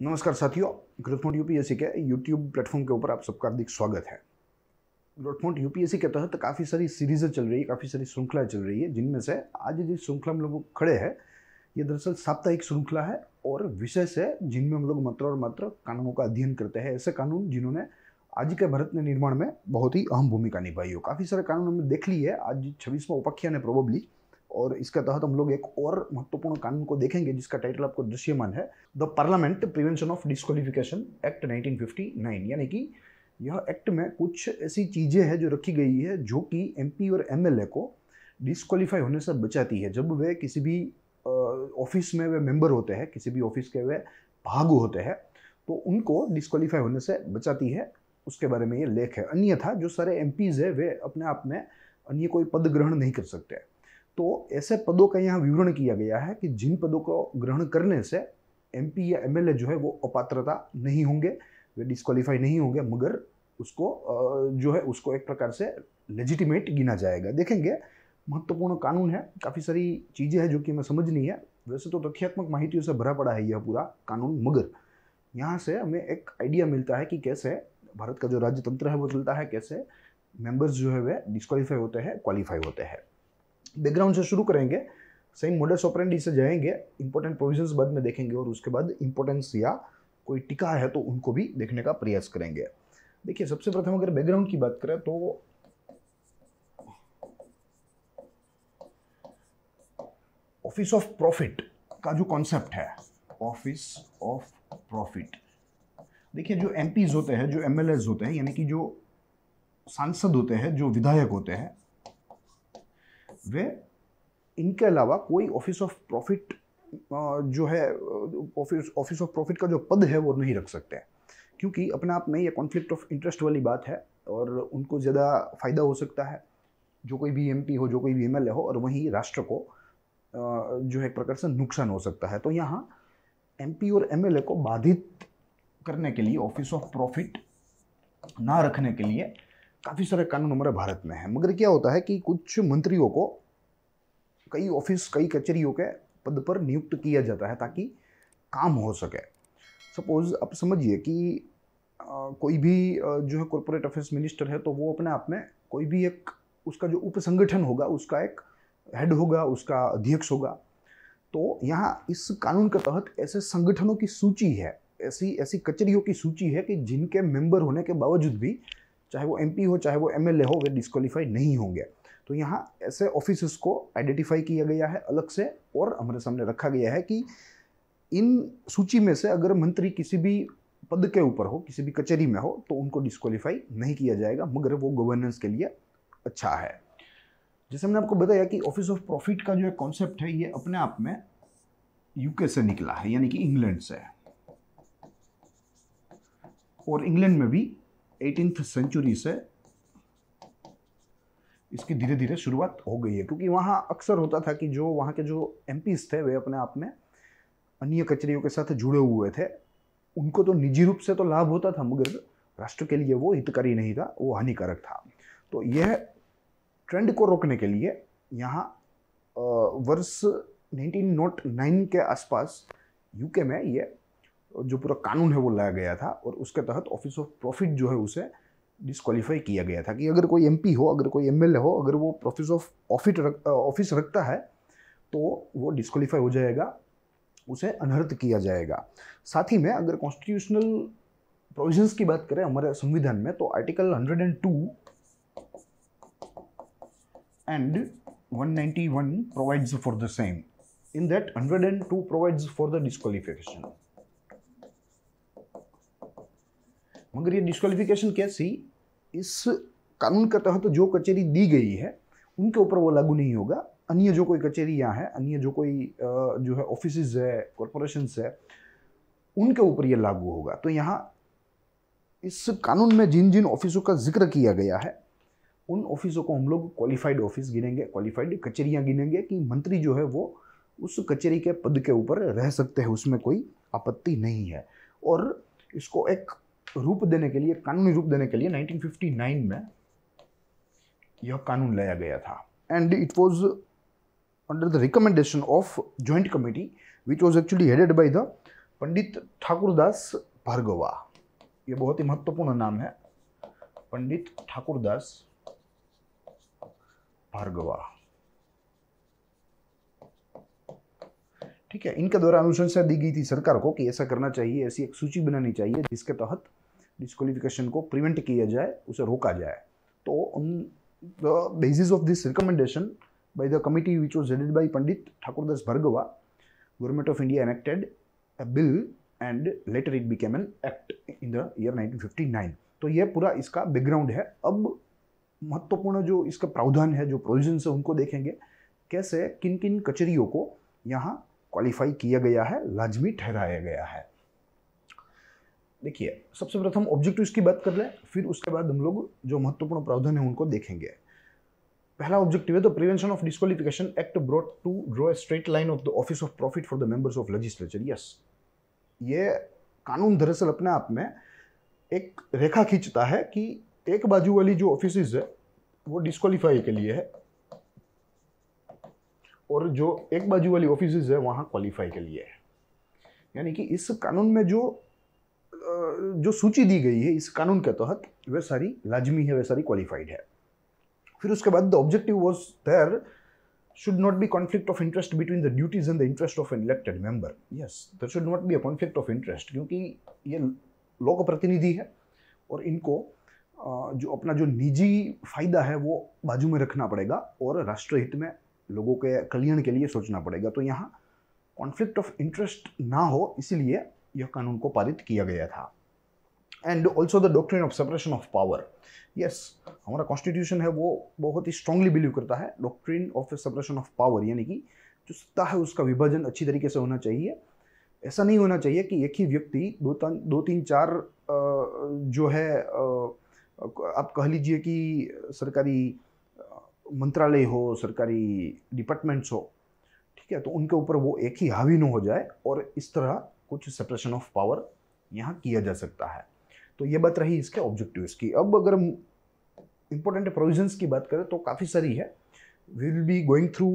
नमस्कार साथियों, growth mode UPSC के यूट्यूब प्लेटफॉर्म के ऊपर आप सबका हार्दिक स्वागत है। ग्रोथ मोड यूपीएससी के तहत काफ़ी सारी सीरीज़ें चल रही है, काफ़ी सारी श्रृंखलाएं चल रही है, जिनमें से आज जिस श्रृंखला में लोग खड़े हैं ये दरअसल साप्ताहिक श्रृंखला है और विशेष है जिनमें हम लोग मात्र और मात्र कानूनों का अध्ययन करते हैं। ऐसे कानून जिन्होंने आज के भारत के निर्माण में बहुत ही अहम भूमिका निभाई हो। काफ़ी सारे कानून हमने देख ली है, आज 26वां उपाख्यान है प्रोबेबली, और इसके तहत हम लोग एक और महत्वपूर्ण कानून को देखेंगे जिसका टाइटल आपको दृश्यमान है, the parliament prevention of disqualification act 1959। यानी कि यह एक्ट में कुछ ऐसी चीज़ें हैं जो रखी गई है जो कि एमपी और एमएलए को डिस्क्वालीफाई होने से बचाती है। जब वे किसी भी ऑफिस में वे मेंबर होते हैं, किसी भी ऑफिस के वे भाग होते हैं, तो उनको डिस्क्वालीफाई होने से बचाती है। उसके बारे में ये लेख है। अन्यथा जो सारे एमपीज है वे अपने आप में अन्य कोई पद ग्रहण नहीं कर सकते। तो ऐसे पदों का यहाँ विवरण किया गया है कि जिन पदों को ग्रहण करने से एमपी या एमएलए जो है वो अपात्रता नहीं होंगे, वे डिस्क्वालीफाई नहीं होंगे, मगर उसको जो है उसको एक प्रकार से लेजिटिमेट गिना जाएगा। देखेंगे, महत्वपूर्ण कानून है, काफ़ी सारी चीज़ें हैं जो कि हमें समझनी है। वैसे तो तथ्यात्मक माहितियों से भरा पड़ा है यह पूरा कानून, मगर यहाँ से हमें एक आइडिया मिलता है कि कैसे भारत का जो राज्यतंत्र है वो चलता है, कैसे मेंबर्स जो है वे डिस्क्वालीफाई होते हैं, क्वालिफाई होते हैं। बैकग्राउंड से शुरू करेंगे, सेम मोडस ऑपरेंडी से जाएंगे, इंपॉर्टेंट प्रोविजंस बाद में देखेंगे और उसके बाद इंपॉर्टेंस या कोई टिका है तो उनको भी देखने का प्रयास करेंगे। देखिए, सबसे प्रथम अगर बैकग्राउंड की बात करें तो ऑफिस ऑफ प्रॉफिट का जो कॉन्सेप्ट है, ऑफिस ऑफ प्रॉफिट, देखिए जो एमपीज होते हैं, जो एमएलएज होते हैं, यानी कि जो सांसद होते हैं, जो विधायक होते हैं, वे इनके अलावा कोई ऑफिस ऑफ प्रॉफिट जो है ऑफिस ऑफ प्रॉफिट का जो पद है वो नहीं रख सकते, क्योंकि अपने आप में ये कॉन्फ्लिक्ट ऑफ इंटरेस्ट वाली बात है और उनको ज़्यादा फायदा हो सकता है जो कोई भी एमपी हो, जो कोई भी एमएलए हो, और वहीं राष्ट्र को जो है एक प्रकार से नुकसान हो सकता है। तो यहाँ एमपी और एमएलए को बाधित करने के लिए, ऑफिस ऑफ प्रॉफिट ना रखने के लिए काफ़ी सारे कानून हमारे भारत में हैं। मगर क्या होता है कि कुछ मंत्रियों को कई ऑफिस, कई कचहरियों के पद पर नियुक्त किया जाता है ताकि काम हो सके। सपोज आप समझिए कि कोई भी जो है कॉर्पोरेट अफेयर्स मिनिस्टर है, तो वो अपने आप में कोई भी एक उसका जो उप संगठन होगा उसका एक हेड होगा, उसका अध्यक्ष होगा। तो यहाँ इस कानून के तहत ऐसे संगठनों की सूची है, ऐसी कचहरियों की सूची है कि जिनके मेंबर होने के बावजूद भी, चाहे वो एमपी हो चाहे वो एमएलए हो, वे डिस्क्वालीफाई नहीं होंगे। तो यहाँ ऐसे ऑफिसेस को आइडेंटिफाई किया गया है अलग से और हमारे सामने रखा गया है कि इन सूची में से अगर मंत्री किसी भी पद के ऊपर हो, किसी भी कचहरी में हो, तो उनको डिस्क्वालीफाई नहीं किया जाएगा, मगर वो गवर्नेंस के लिए अच्छा है। जैसे हमने आपको बताया कि ऑफिस ऑफ प्रॉफिट का जो एक कॉन्सेप्ट है ये अपने आप में यूके से निकला है, यानी कि इंग्लैंड से, और इंग्लैंड में भी 18th सेंचुरी से इसकी धीरे धीरे शुरुआत हो गई है, क्योंकि वहाँ अक्सर होता था कि जो वहाँ के जो एमपीज थे वे अपने आप में अन्य कचहरियों के साथ जुड़े हुए थे। उनको तो निजी रूप से तो लाभ होता था, मगर राष्ट्र के लिए वो हितकारी नहीं था, वो हानिकारक था। तो यह ट्रेंड को रोकने के लिए यहाँ वर्ष 1909 के आसपास यूके में ये जो पूरा कानून है वो लाया गया था, और उसके तहत ऑफिस ऑफ प्रॉफिट जो है उसे डिस्क्वालीफाई किया गया था कि अगर कोई एमपी हो, अगर कोई एमएलए हो, अगर वो ऑफिस ऑफ ऑफिस रखता है तो वो डिस्क्वालीफाई हो जाएगा, उसे अनर्थ किया जाएगा। साथ ही में अगर कॉन्स्टिट्यूशनल प्रोविजंस की बात करें हमारे संविधान में, तो article 102 and 191 provides for the same. In that 102 provides for the disqualification. मगर ये डिस्क्वालिफिकेशन कैसी, इस कानून के तहत जो कचहरी दी गई है उनके ऊपर वो लागू नहीं होगा। अन्य जो कोई कचहरियाँ हैं, अन्य जो कोई जो है ऑफिसेज है, कॉरपोरेशंस है, उनके ऊपर ये लागू होगा। तो यहाँ इस कानून में जिन जिन ऑफिसों का जिक्र किया गया है उन ऑफिसों को हम लोग क्वालिफाइड ऑफिस गिनेंगे, क्वालिफाइड कचहरियाँ गिनेंगे कि मंत्री जो है वो उस कचहरी के पद के ऊपर रह सकते हैं, उसमें कोई आपत्ति नहीं है। और इसको एक रूप देने के लिए, कानूनी रूप देने के लिए 1959 में यह कानून लाया गया था, and it was under the recommendation of joint committee which was actually headed by the Pandit Thakurdas Bhargava, ये बहुत ही महत्वपूर्ण नाम है, पंडित ठाकुरदास भार्गवा। ठीक है, इनके द्वारा अनुशंसा दी गई थी सरकार को कि ऐसा करना चाहिए, ऐसी एक सूची बनानी चाहिए जिसके तहत डिस्क्वालिफिकेशन को प्रिवेंट किया जाए, उसे रोका जाए। तो on the basis of this recommendation by the committee which was headed by Pandit Thakurdas Bhargava, Government of India enacted a bill and later it became an act in the year 1959। तो ये पूरा इसका background है। अब महत्वपूर्ण जो इसका प्रावधान है, जो प्रोविजंस है, उनको देखेंगे कैसे किन किन कचहरियों को यहाँ क्वालिफाई किया गया है, लाजमी ठहराया गया है। देखिए, सबसे प्रथम ऑब्जेक्टिव्स की बात कर लें, फिर उसके बाद हम लोग जो महत्वपूर्ण प्रावधान है उनको देखेंगे। पहला ऑब्जेक्टिव है the prevention of disqualification act brought to draw a straight line of the office of profit for the members of legislature. Yes, ये कानून दरअसल अपने आप में एक रेखा खींचता है कि एक बाजू वाली जो ऑफिसेज है वो डिस्क्वालीफाई के लिए है और जो एक बाजू वाली ऑफिसेज है वहां क्वालिफाई के लिए है। यानी कि इस कानून में जो सूची दी गई है इस कानून के तहत वे सारी लाजमी है, वे सारी क्वालिफाइड है। फिर उसके बाद the objective was there should not be conflict of interest between the duties and the interest of an elected member. Yes, there should not be a conflict of interest, क्योंकि ये लोक प्रतिनिधि है और इनको जो अपना जो निजी फायदा है वो बाजू में रखना पड़ेगा और राष्ट्रहित में लोगों के कल्याण के लिए सोचना पड़ेगा। तो यहाँ कॉन्फ्लिक्ट ऑफ इंटरेस्ट ना हो, इसीलिए यह कानून को पारित किया गया था। And also the doctrine of separation of power. Yes, हमारा कॉन्स्टिट्यूशन है वो बहुत ही स्ट्रांगली बिलीव करता है doctrine of separation of power, यानी कि जो सत्ता है उसका विभाजन अच्छी तरीके से होना चाहिए। ऐसा नहीं होना चाहिए कि एक ही व्यक्ति दो तीन चार जो है आप कह लीजिए कि सरकारी मंत्रालय हो, सरकारी डिपार्टमेंट्स हो, ठीक है, तो उनके ऊपर वो एक ही हावी न हो जाए और इस तरह कुछ सेपरेशन ऑफ पावर यहाँ किया जा सकता है। तो ये बात रही इसके ऑब्जेक्टिव्स की। अब अगर हम इंपॉर्टेंट प्रोविजंस की बात करें तो काफ़ी सारी है। We will be going through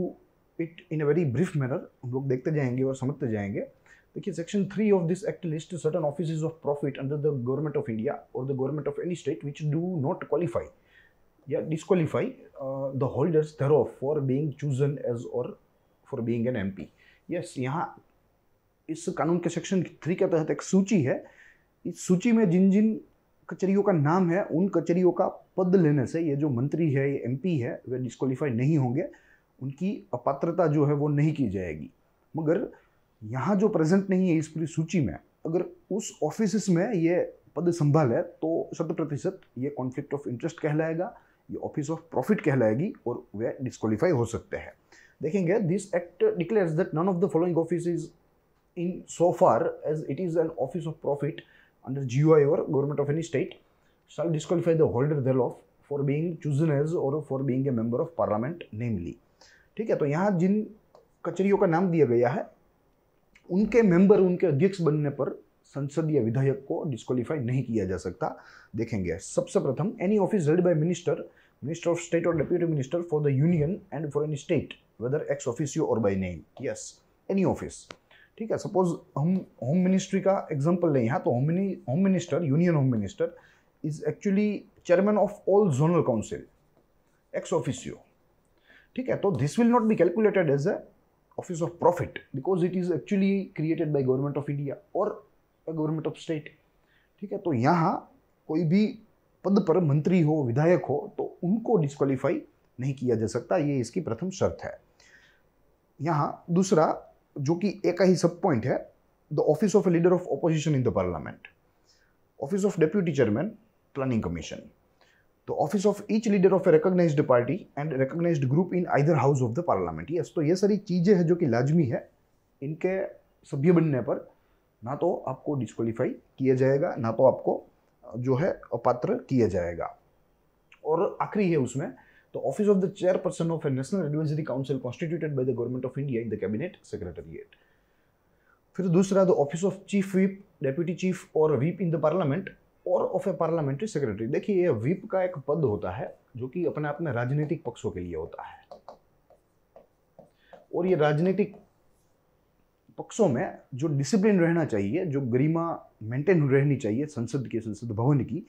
it in a very brief manner, हम लोग देखते जाएंगे और समझते जाएंगे। देखिए, section 3 of this act list certain offices of profit under the government of India और the government of any state which do not qualify या disqualify the holders thereof for being chosen as और for being an MP. Yes, यहाँ इस कानून के section 3 के तहत एक सूची है। इस सूची में जिन जिन कचहरियों का नाम है उन कचहरियों का पद लेने से ये जो मंत्री है, ये एमपी है, वे डिस्क्वालीफाई नहीं होंगे, उनकी अपात्रता जो है वो नहीं की जाएगी। मगर यहाँ जो प्रेजेंट नहीं है इस पूरी सूची में, अगर उस ऑफिस में ये पद संभाले तो 100% ये कॉन्फ्लिक्ट ऑफ इंटरेस्ट कहलाएगा, ये ऑफिस ऑफ प्रॉफिट कहलाएगी और वे डिस्क्वालीफाई हो सकते हैं। देखेंगे, this act declares that none of the following offices in so far as it is an office of profit under GOI or government of any state shall disqualify the holder thereof for being chosen as or for being a member of parliament namely। ठीक है, तो यहाँ जिन कचहरियों का नाम दिया गया है उनके मेंबर, उनके अध्यक्ष बनने पर संसद या विधायक को डिस्क्वालीफाई नहीं किया जा सकता। देखेंगे, सबसे प्रथम any office held by minister of state और deputy minister for the union and for any state whether ex officio और by name. Yes, any office. ठीक है, सपोज हम होम मिनिस्ट्री का एग्जांपल लें यहाँ, तो home minister, union home minister is actually chairman of all zonal council ex officio. ठीक है, तो this will not be calculated as a office of profit because it is actually created by government of India और government of state. ठीक है, तो यहाँ कोई भी पद पर मंत्री हो, विधायक हो, तो उनको डिस्क्वालीफाई नहीं किया जा सकता, ये इसकी प्रथम शर्त है। यहाँ दूसरा जो कि एक ही सब पॉइंट है, the office of a leader of opposition in the parliament, office of deputy chairman planning commission, the office of each leader of a recognized party and recognized group in either house of the parliament. Yes, तो ये सारी चीजें हैं जो कि लाजमी है, इनके सभ्य बनने पर ना तो आपको डिस्क्वालीफाई किया जाएगा, ना तो आपको जो है अपात्र किया जाएगा। और आखिरी है उसमें the office of the chairperson of a national advisory council constituted by the government of India in the cabinet secretariat। फिर दूसरा, the office of chief whip, deputy chief और whip in the parliament और of a parliamentary secretary। देखिए, ये whip का एक पद होता है जो कि अपने आप में राजनीतिक पक्षों के लिए होता है और ये राजनीतिक पक्षों में जो डिसिप्लिन रहना चाहिए, जो गरिमा मेंटेन रहनी चाहिए संसद की, संसद भवन की,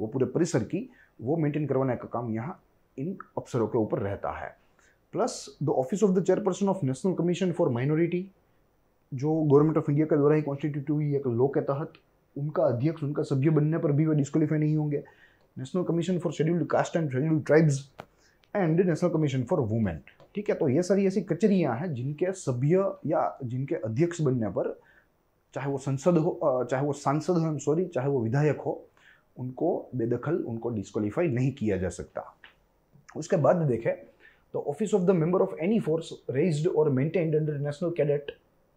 वो पूरे परिसर की, वो मेंटेन करवाने का काम यहाँ इन अफसरों के ऊपर रहता है। Plus the office of the chairperson of national commission for minority, जो गवर्नमेंट ऑफ इंडिया के द्वारा ही कॉन्स्टिट्यूट हुई एक लॉ के तहत, उनका अध्यक्ष, उनका सभ्य बनने पर भी वे डिस्क्वालीफाई नहीं होंगे। National commission for scheduled caste and scheduled tribes and national commission for women. ठीक है, तो ये सारी ऐसी कचहरियाँ हैं जिनके सभ्य या जिनके अध्यक्ष बनने पर, चाहे वो संसद हो, चाहे वो सांसद हो, सॉरी, चाहे वो विधायक हो, उनको बेदखल, उनको डिस्क्वालीफाई नहीं किया जा सकता। उसके बाद देखें तो office of the member of any force raised और maintained under National Cadet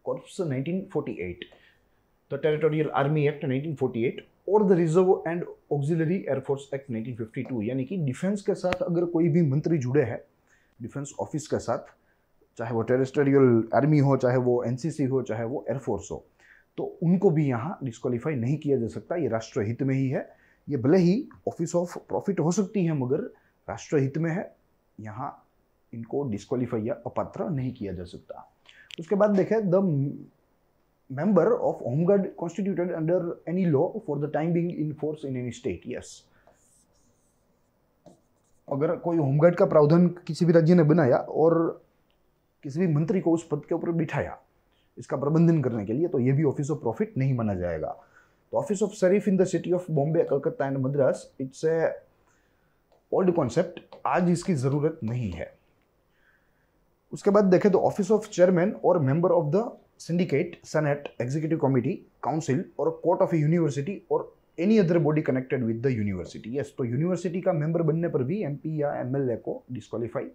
Corps 1948, the Territorial Army Act 1948 और the Reserve and Auxiliary Air Force Act 1952। यानी कि डिफेंस के साथ अगर कोई भी मंत्री जुड़े हैं, डिफेंस ऑफिस के साथ, चाहे वो टेरिटोरियल आर्मी हो, चाहे वो एनसीसी हो, चाहे वो एयरफोर्स हो, तो उनको भी यहाँ डिस्क्वालीफाई नहीं किया जा सकता। ये राष्ट्रहित में ही है। ये भले ही ऑफिस ऑफ प्रॉफिट हो सकती है, मगर राष्ट्रहित में है, यहाँ इनको डिस्क्वालीफाई या अपात्र नहीं किया जा सकता। उसके बाद देखें the member of home guard constituted under any law for the time being in force in any state. Yes, अगर कोई होमगार्ड का प्रावधान किसी भी राज्य ने बनाया और किसी भी मंत्री को उस पद के ऊपर बिठाया इसका प्रबंधन करने के लिए, तो ये भी ऑफिस ऑफ प्रॉफिट नहीं माना जाएगा। तो office of Sharif in the city of Bombay, Calcutta and Madras, it's a old concept, आज इसकी जरूरत नहीं है। उसके बाद देखें तो ऑफिस ऑफ चेयरमैन और member of the syndicate, senate, executive committee, council और कोर्ट ऑफ ए यूनिवर्सिटी और any other body connected with the university. Yes, तो यूनिवर्सिटी का मेंबर बनने पर भी एमपी या एमएलए को डिस्क्वालीफाई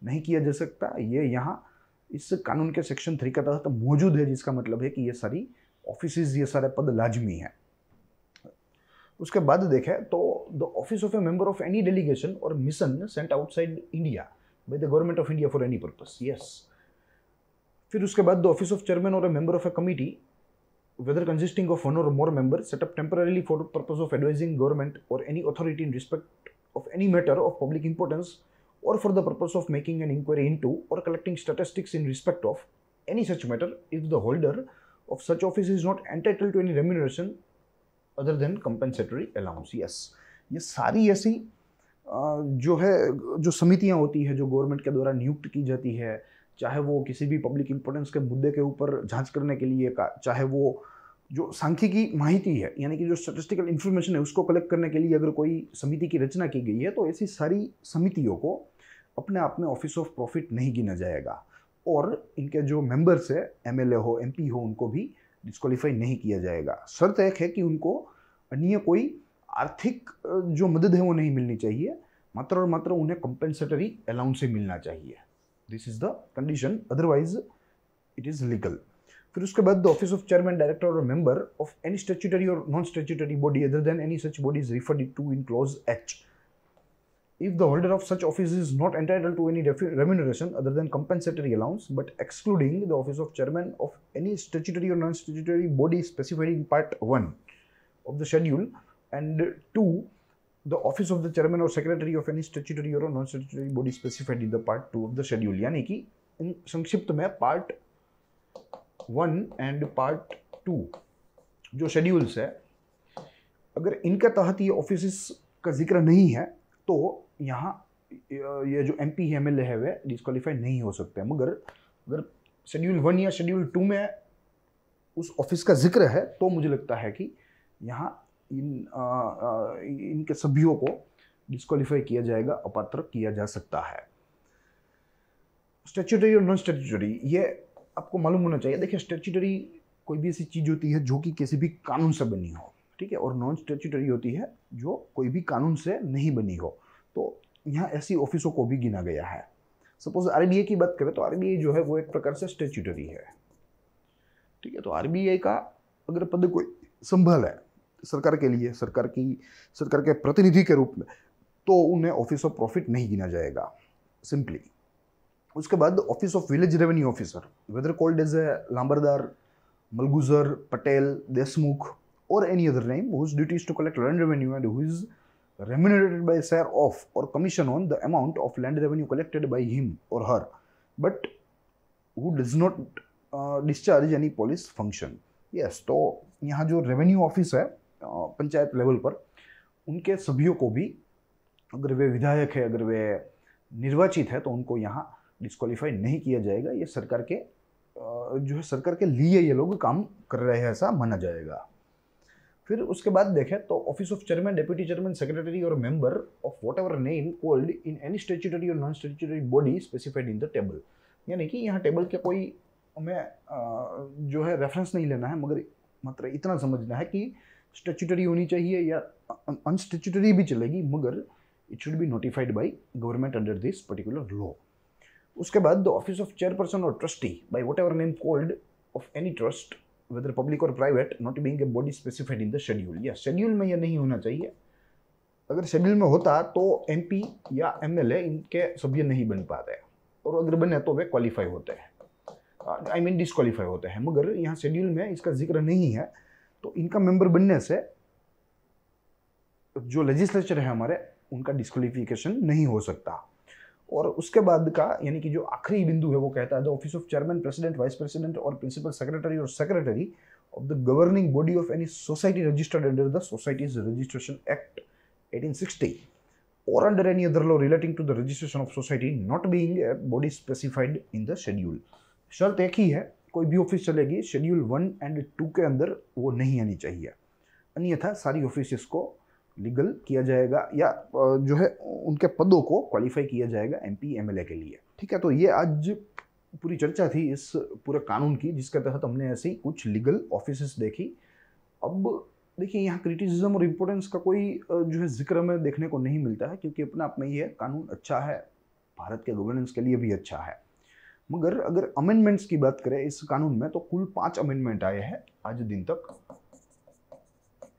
नहीं किया जा सकता। ये यहाँ इस कानून के सेक्शन 3 के तहत मौजूद है, जिसका मतलब है कि ये सारी ऑफिसेज, ये सारे पद लाजमी हैं। उसके बाद देखें तो the office of a member of any delegation और mission sent outside India by the government of India for any purpose. Yes, फिर उसके बाद द ऑफिस ऑफ चेयरमैन और a member of a committee whether consisting of 1 or more members set up temporarily for the purpose of advising government or any authority in respect of any matter of public importance or for the purpose of making an inquiry into or collecting statistics in respect of any such matter, if the holder of such office is not entitled to any remuneration other than compensatory allowance। yes, ये सारी ऐसी जो है, जो समितियां होती है, जो गवर्नमेंट के द्वारा नियुक्त की जाती है, चाहे वो किसी भी पब्लिक इंपॉर्टेंस के मुद्दे के ऊपर जांच करने के लिए का, चाहे वो जो सांख्यिकी माहिती है, यानी कि जो स्टैटिस्टिकल इंफॉर्मेशन है, उसको कलेक्ट करने के लिए अगर कोई समिति की रचना की गई है, तो ऐसी सारी समितियों को अपने आप में ऑफिस ऑफ प्रॉफिट नहीं गिना जाएगा। और इनके जो मेंबर्स है, एमएलए हो, एमपी हो, उनको भी डिस्क्वालीफाई नहीं किया जाएगा। शर्त एक है कि उनको अन्य कोई आर्थिक जो मदद है वो नहीं मिलनी चाहिए, मात्र और मात्र उन्हें कंपेंसेटरी अलाउंस से मिलना चाहिए। This is the condition, otherwise it is legal. फिर उसके बाद the office of chairman, director और मेंबर ऑफ एनी स्टैट्यूटरी और non statutory body other than any such body is referred to in clause H। If the holder of such office is not entitled to any remuneration other than compensatory allowance, but excluding the office of chairman of any statutory or non-statutory body specified in Part 1 of the schedule, and 2, the office of the chairman or secretary of any statutory or non-statutory body specified in the Part 2 of the schedule। यानी कि इन संक्षिप्त में Part 1 and Part 2 जो schedules है, अगर इनके तहत ये ऑफिस का जिक्र नहीं है, तो यहाँ ये जो एमपी है, एमएलए है, वे डिस्क्वालीफाई नहीं हो सकते। मगर अगर शेड्यूल 1 या शेड्यूल 2 में उस ऑफिस का जिक्र है, तो मुझे लगता है कि यहाँ इनके सभ्यों को डिस्क्वालीफाई किया जाएगा, अपात्र किया जा सकता है। स्टैट्यूटरी और नॉन स्टैट्यूटरी, ये आपको मालूम होना चाहिए। देखिए, स्टैट्यूटरी कोई भी ऐसी चीज़ होती है जो कि किसी भी कानून से बनी हो, ठीक है, और नॉन स्टैट्यूटरी होती है जो कोई भी कानून से नहीं बनी हो। तो यहाँ ऐसी ऑफिसों को भी गिना गया है। सपोज आरबीआई की बात करें तो आरबीआई जो है वो एक प्रकार से स्टैट्यूटरी है, ठीक है। तो आरबीआई का अगर पद कोई संभाल है सरकार के लिए, सरकार के प्रतिनिधि के रूप में, तो उन्हें ऑफिस ऑफ प्रॉफिट नहीं गिना जाएगा, सिंपली। उसके बाद office of village revenue officer, whether called as a lambardar, malguzar, patel, deshmukh or any other name, whose duty is to collect land revenue and who is remunerated by a share of or commission on the amount of land revenue collected by him or her, but who does not discharge यानी police function. Yes, तो यहाँ जो revenue office है panchayat level पर, उनके सभ्यों को भी, अगर वे विधायक है, अगर वे निर्वाचित है, तो उनको यहाँ डिस्क्वालीफाई नहीं किया जाएगा। ये सरकार के जो है सरकार के लिए ये लोग काम कर रहे हैं ऐसा माना जाएगा। फिर उसके बाद देखें तो office of chairman, deputy chairman, secretary और member of whatever name called in any statutory और non statutory body specified in the table. यानी कि यहाँ टेबल के कोई हमें जो है रेफरेंस नहीं लेना है, मगर मात्र इतना समझना है कि स्टैट्यूटरी होनी चाहिए या अनस्टैट्यूटरी भी चलेगी, मगर it should be notified by government under this particular law. उसके बाद द ऑफिस ऑफ चेयरपर्सन और trustee by what ever name called off any trust whether public or private not being a body specified in the schedule। या schedule में यह नहीं होना चाहिए। अगर शेड्यूल में होता तो एमपी या एमएलए इनके सभ्य नहीं बन पाते, और अगर बने तो वे क्वालिफाई होते हैं, आई मीन डिस्क्वालीफाई होते हैं। मगर यहाँ शेड्यूल में इसका जिक्र नहीं है, तो इनका मेंबर बनने से जो लेजिस्लेचर है हमारे, उनका डिस्क्वालिफिकेशन नहीं हो सकता। और उसके बाद का यानी कि जो आखिरी बिंदु है वो कहता है the office of chairman, president, vice president और प्रिंसिपल सेक्रेटरी और secretary of the governing body of any society registered under the societies registration act 1860 और under any other law relating to the registration of society not being a body specified in the schedule. शर्त एक ही है, कोई भी office चलेगी, schedule 1 और 2 के अंदर वो नहीं आनी चाहिए, अन्यथा सारी ऑफिस को लीगल किया जाएगा या जो है उनके पदों को क्वालिफाई किया जाएगा एमपी एमएलए के लिए। ठीक है, तो ये आज पूरी चर्चा थी इस पूरे कानून की, जिसके तहत हमने ऐसे ही कुछ लीगल ऑफिसेस देखी। अब देखिए, यहाँ क्रिटिसिज्म और इम्पोर्टेंस का कोई जो है जिक्र हमें देखने को नहीं मिलता है, क्योंकि अपने आप में ये कानून अच्छा है, भारत के गवर्नेंस के लिए भी अच्छा है। मगर अगर अमेंडमेंट्स की बात करें इस कानून में, तो कुल 5 अमेंडमेंट आए हैं आज दिन तक,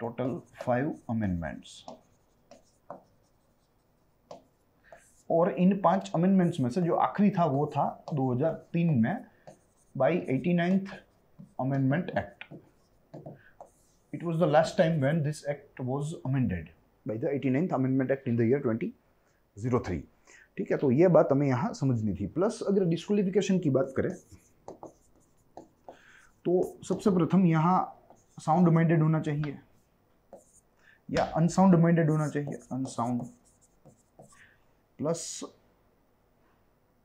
टोटल 5 अमेंडमेंट्स। और इन 5 अमेंडमेंट्स में से जो आखिरी था वो था 2003 में by 89th amendment act. It was the last time when this act was amended by the 89th amendment act in the year 2003। ठीक है, तो ये बात हमें यहाँ समझनी थी। प्लस अगर डिस्क्वालिफिकेशन की बात करें तो सबसे प्रथम यहाँ साउंड माइंडेड होना चाहिए या अनसाउंड माइंडेड होना चाहिए, अनसाउंड। प्लस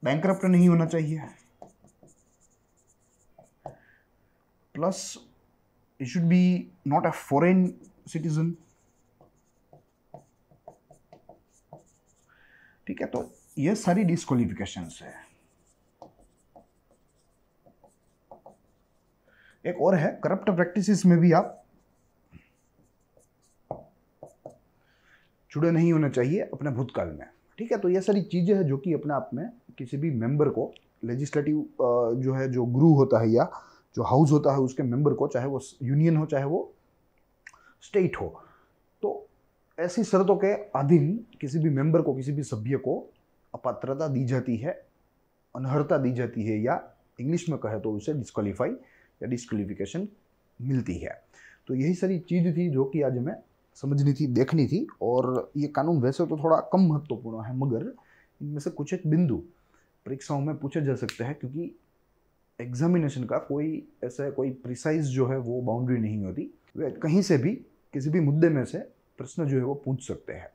बैंकरप्ट नहीं होना चाहिए। Plus it should be not a foreign citizen. ठीक है, तो ये सारी डिस्क्वालिफिकेशंस है। एक और है, करप्ट प्रैक्टिसेस में भी आप जुड़े नहीं होना चाहिए अपने भूतकाल में। ठीक है, तो ये सारी चीज़ें हैं जो कि अपने आप में किसी भी मेंबर को, लेजिस्लेटिव जो है जो गुरु होता है या जो हाउस होता है उसके मेंबर को, चाहे वो यूनियन हो चाहे वो स्टेट हो, तो ऐसी शर्तों के अधीन किसी भी मेंबर को, किसी भी सभ्य को अपात्रता दी जाती है, अनर्हता दी जाती है, या इंग्लिश में कहे तो उसे डिस्क्वालीफाई या डिस्क्वालिफिकेशन मिलती है। तो यही सारी चीज़ थी जो कि आज हमें समझनी थी, देखनी थी। और ये कानून वैसे तो थोड़ा कम महत्वपूर्ण है, मगर इनमें से कुछ एक बिंदु परीक्षाओं में पूछे जा सकते हैं, क्योंकि एग्जामिनेशन का कोई ऐसा कोई प्रिसाइज जो है वो बाउंड्री नहीं होती, वे कहीं से भी किसी भी मुद्दे में से प्रश्न जो है वो पूछ सकते हैं।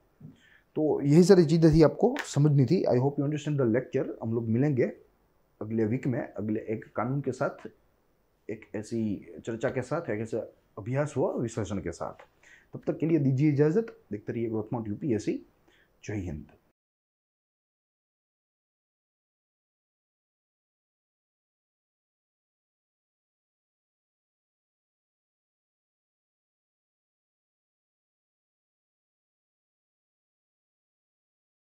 तो यही सारी चीज़ें थी आपको समझनी थी। I hope you understand the lecture. हम लोग मिलेंगे अगले वीक में अगले एक कानून के साथ, एक ऐसी चर्चा के साथ, एक ऐसा अभ्यास व विश्लेषण के साथ। तब तक के लिए दीजिए इजाज़त। देखते रहिए ग्रोथमाउंट यूपीएससी। जय हिंद।